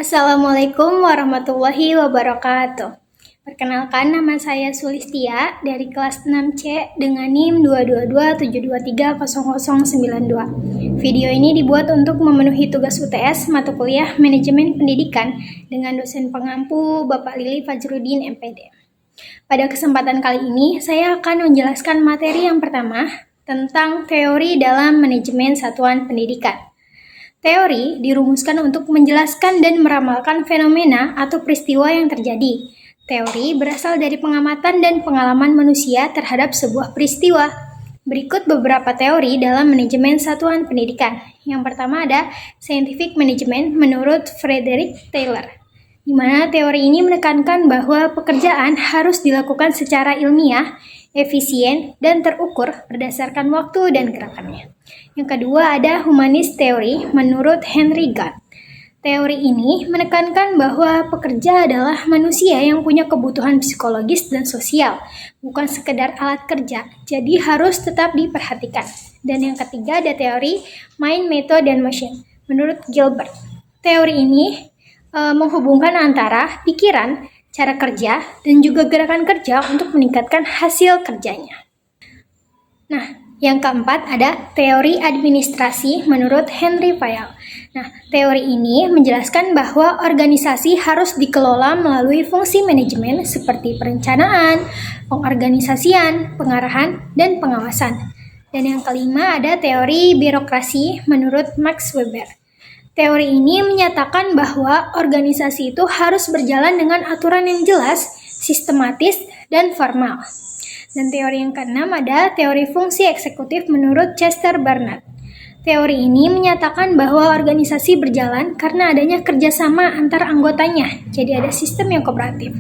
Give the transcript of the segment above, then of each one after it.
Assalamualaikum warahmatullahi wabarakatuh. Perkenalkan, nama saya Sulistia dari kelas 6C dengan NIM 22272300092. Video ini dibuat untuk memenuhi tugas UTS mata kuliah Manajemen Pendidikan dengan dosen pengampu Bapak Lili Fajrudin MPD. Pada kesempatan kali ini, saya akan menjelaskan materi yang pertama tentang teori dalam manajemen satuan pendidikan. Teori dirumuskan untuk menjelaskan dan meramalkan fenomena atau peristiwa yang terjadi. Teori berasal dari pengamatan dan pengalaman manusia terhadap sebuah peristiwa. Berikut beberapa teori dalam manajemen satuan pendidikan. Yang pertama ada Scientific Management menurut Frederick Taylor, di mana teori ini menekankan bahwa pekerjaan harus dilakukan secara ilmiah, efisien, dan terukur berdasarkan waktu dan gerakannya. Yang kedua ada Humanist Theory menurut Henry Gant. Teori ini menekankan bahwa pekerja adalah manusia yang punya kebutuhan psikologis dan sosial, bukan sekedar alat kerja, jadi harus tetap diperhatikan. Dan yang ketiga ada teori Mind, Method, dan Motion menurut Gilbert. Teori ini menghubungkan antara pikiran, cara kerja, dan juga gerakan kerja untuk meningkatkan hasil kerjanya. Nah, yang keempat ada teori administrasi menurut Henry Fayol. Nah, teori ini menjelaskan bahwa organisasi harus dikelola melalui fungsi manajemen seperti perencanaan, pengorganisasian, pengarahan, dan pengawasan. Dan yang kelima ada teori birokrasi menurut Max Weber. Teori ini menyatakan bahwa organisasi itu harus berjalan dengan aturan yang jelas, sistematis, dan formal. Dan teori yang keenam ada teori fungsi eksekutif menurut Chester Barnard. Teori ini menyatakan bahwa organisasi berjalan karena adanya kerjasama antar anggotanya, jadi ada sistem yang kooperatif.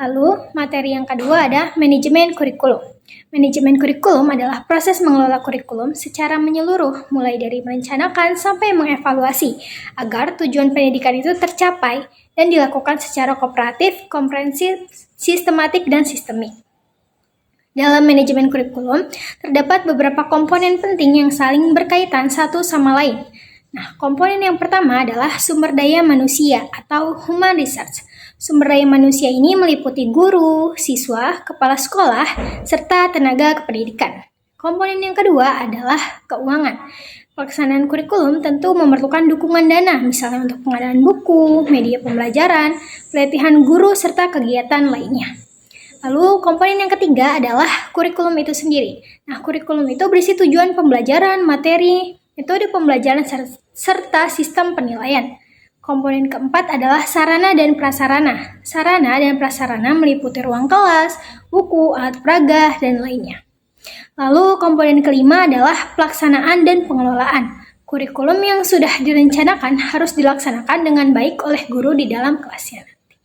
Lalu, materi yang kedua ada manajemen kurikulum. Manajemen kurikulum adalah proses mengelola kurikulum secara menyeluruh, mulai dari merencanakan sampai mengevaluasi, agar tujuan pendidikan itu tercapai dan dilakukan secara kooperatif, komprehensif, sistematik, dan sistemik. Dalam manajemen kurikulum, terdapat beberapa komponen penting yang saling berkaitan satu sama lain. Nah, komponen yang pertama adalah sumber daya manusia atau human resource. Sumber daya manusia ini meliputi guru, siswa, kepala sekolah, serta tenaga kependidikan. Komponen yang kedua adalah keuangan. Pelaksanaan kurikulum tentu memerlukan dukungan dana, misalnya untuk pengadaan buku, media pembelajaran, pelatihan guru, serta kegiatan lainnya. Lalu komponen yang ketiga adalah kurikulum itu sendiri. Nah, kurikulum itu berisi tujuan pembelajaran, materi, metode pembelajaran, serta sistem penilaian. Komponen keempat adalah sarana dan prasarana. Sarana dan prasarana meliputi ruang kelas, buku, alat peraga, dan lainnya. Lalu komponen kelima adalah pelaksanaan dan pengelolaan. Kurikulum yang sudah direncanakan harus dilaksanakan dengan baik oleh guru di dalam kelasnya nanti.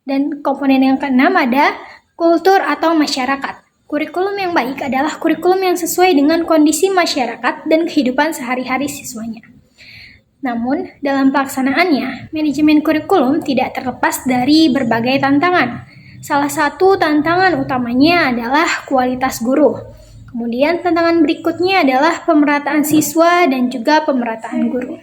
Dan komponen yang keenam ada kultur atau masyarakat. Kurikulum yang baik adalah kurikulum yang sesuai dengan kondisi masyarakat dan kehidupan sehari-hari siswanya. Namun, dalam pelaksanaannya, manajemen kurikulum tidak terlepas dari berbagai tantangan. Salah satu tantangan utamanya adalah kualitas guru. Kemudian tantangan berikutnya adalah pemerataan siswa dan juga pemerataan guru.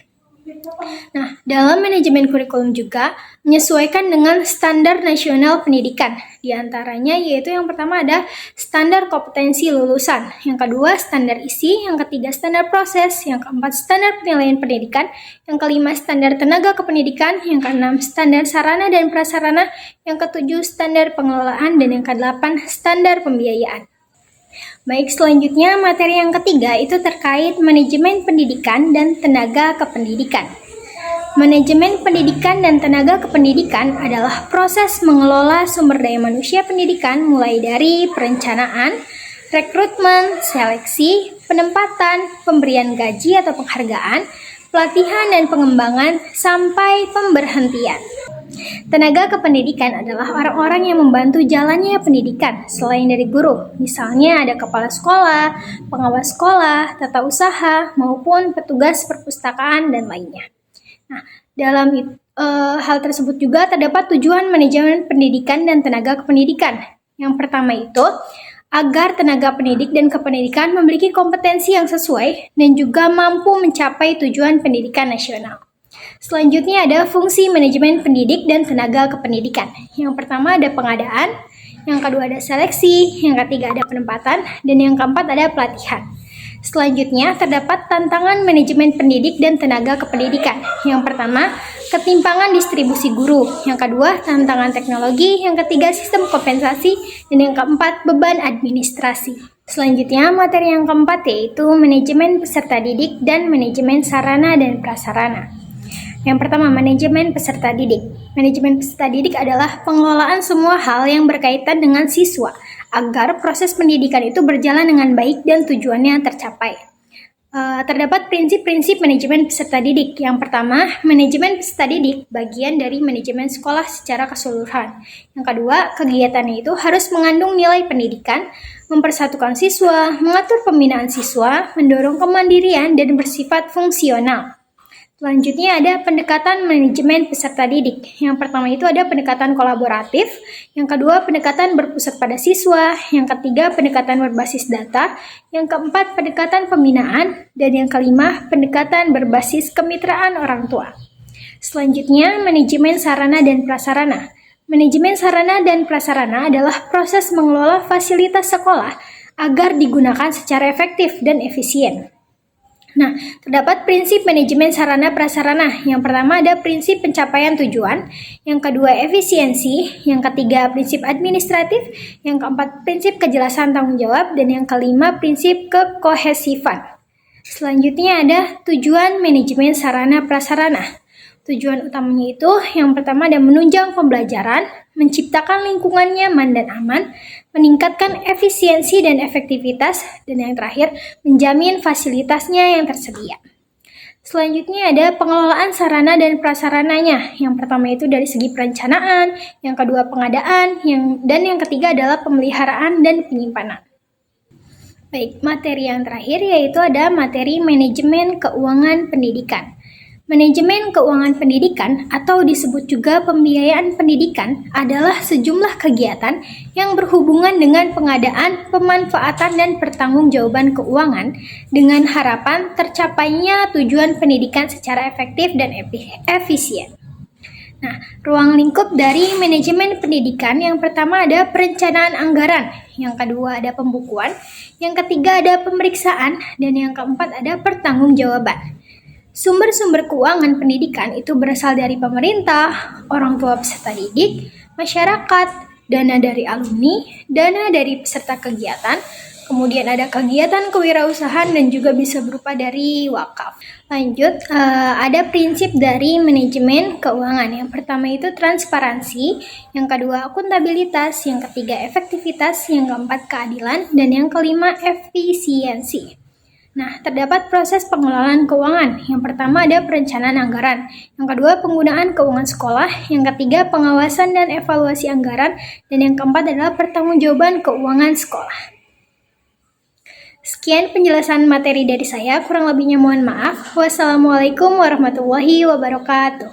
Nah, dalam manajemen kurikulum juga menyesuaikan dengan standar nasional pendidikan. Di antaranya yaitu yang pertama ada standar kompetensi lulusan, yang kedua standar isi, yang ketiga standar proses, yang keempat standar penilaian pendidikan, yang kelima standar tenaga kependidikan, yang keenam standar sarana dan prasarana, yang ketujuh standar pengelolaan, dan yang kedelapan standar pembiayaan. Baik, selanjutnya materi yang ketiga itu terkait manajemen pendidikan dan tenaga kependidikan. Manajemen pendidikan dan tenaga kependidikan adalah proses mengelola sumber daya manusia pendidikan mulai dari perencanaan, rekrutmen, seleksi, penempatan, pemberian gaji atau penghargaan, pelatihan dan pengembangan, sampai pemberhentian. Tenaga kependidikan adalah orang-orang yang membantu jalannya pendidikan selain dari guru. Misalnya ada kepala sekolah, pengawas sekolah, tata usaha, maupun petugas perpustakaan dan lainnya. Nah, dalam hal tersebut juga terdapat tujuan manajemen pendidikan dan tenaga kependidikan. Yang pertama itu, agar tenaga pendidik dan kependidikan memiliki kompetensi yang sesuai dan juga mampu mencapai tujuan pendidikan nasional. Selanjutnya ada fungsi manajemen pendidik dan tenaga kependidikan. Yang pertama ada pengadaan, yang kedua ada seleksi, yang ketiga ada penempatan, dan yang keempat ada pelatihan. Selanjutnya terdapat tantangan manajemen pendidik dan tenaga kependidikan. Yang pertama, ketimpangan distribusi guru. Yang kedua, tantangan teknologi. Yang ketiga, sistem kompensasi. Dan yang keempat, beban administrasi. Selanjutnya, materi yang keempat yaitu manajemen peserta didik dan manajemen sarana dan prasarana. Yang pertama, manajemen peserta didik. Manajemen peserta didik adalah pengelolaan semua hal yang berkaitan dengan siswa agar proses pendidikan itu berjalan dengan baik dan tujuannya tercapai. Terdapat prinsip-prinsip manajemen peserta didik. Yang pertama, manajemen peserta didik bagian dari manajemen sekolah secara keseluruhan. Yang kedua, kegiatannya itu harus mengandung nilai pendidikan, mempersatukan siswa, mengatur pembinaan siswa, mendorong kemandirian, dan bersifat fungsional. Selanjutnya ada pendekatan manajemen peserta didik. Yang pertama itu ada pendekatan kolaboratif, yang kedua pendekatan berpusat pada siswa, yang ketiga pendekatan berbasis data, yang keempat pendekatan pembinaan, dan yang kelima pendekatan berbasis kemitraan orang tua. Selanjutnya manajemen sarana dan prasarana. Manajemen sarana dan prasarana adalah proses mengelola fasilitas sekolah agar digunakan secara efektif dan efisien. Nah, terdapat prinsip manajemen sarana prasarana. Yang pertama ada prinsip pencapaian tujuan, yang kedua efisiensi, yang ketiga prinsip administratif, yang keempat prinsip kejelasan tanggung jawab, dan yang kelima prinsip kekohesifan. Selanjutnya ada tujuan manajemen sarana prasarana. Tujuan utamanya itu yang pertama ada menunjang pembelajaran, menciptakan lingkungan nyaman dan aman, meningkatkan efisiensi dan efektivitas, dan yang terakhir menjamin fasilitasnya yang tersedia. Selanjutnya ada pengelolaan sarana dan prasarananya. Yang pertama itu dari segi perencanaan, yang kedua pengadaan, dan yang ketiga adalah pemeliharaan dan penyimpanan. Baik, materi yang terakhir yaitu ada materi manajemen keuangan pendidikan. Manajemen keuangan pendidikan atau disebut juga pembiayaan pendidikan adalah sejumlah kegiatan yang berhubungan dengan pengadaan, pemanfaatan, dan pertanggungjawaban keuangan dengan harapan tercapainya tujuan pendidikan secara efektif dan efisien. Nah, ruang lingkup dari manajemen pendidikan yang pertama ada perencanaan anggaran, yang kedua ada pembukuan, yang ketiga ada pemeriksaan, dan yang keempat ada pertanggungjawaban. Sumber-sumber keuangan pendidikan itu berasal dari pemerintah, orang tua peserta didik, masyarakat, dana dari alumni, dana dari peserta kegiatan, kemudian ada kegiatan kewirausahaan dan juga bisa berupa dari wakaf. Lanjut, ada prinsip dari manajemen keuangan. Yang pertama itu transparansi, yang kedua akuntabilitas, yang ketiga efektivitas, yang keempat keadilan, dan yang kelima efisiensi. Nah, terdapat proses pengelolaan keuangan. Yang pertama ada perencanaan anggaran, yang kedua penggunaan keuangan sekolah, yang ketiga pengawasan dan evaluasi anggaran, dan yang keempat adalah pertanggungjawaban keuangan sekolah. Sekian penjelasan materi dari saya, kurang lebihnya mohon maaf. Wassalamualaikum warahmatullahi wabarakatuh.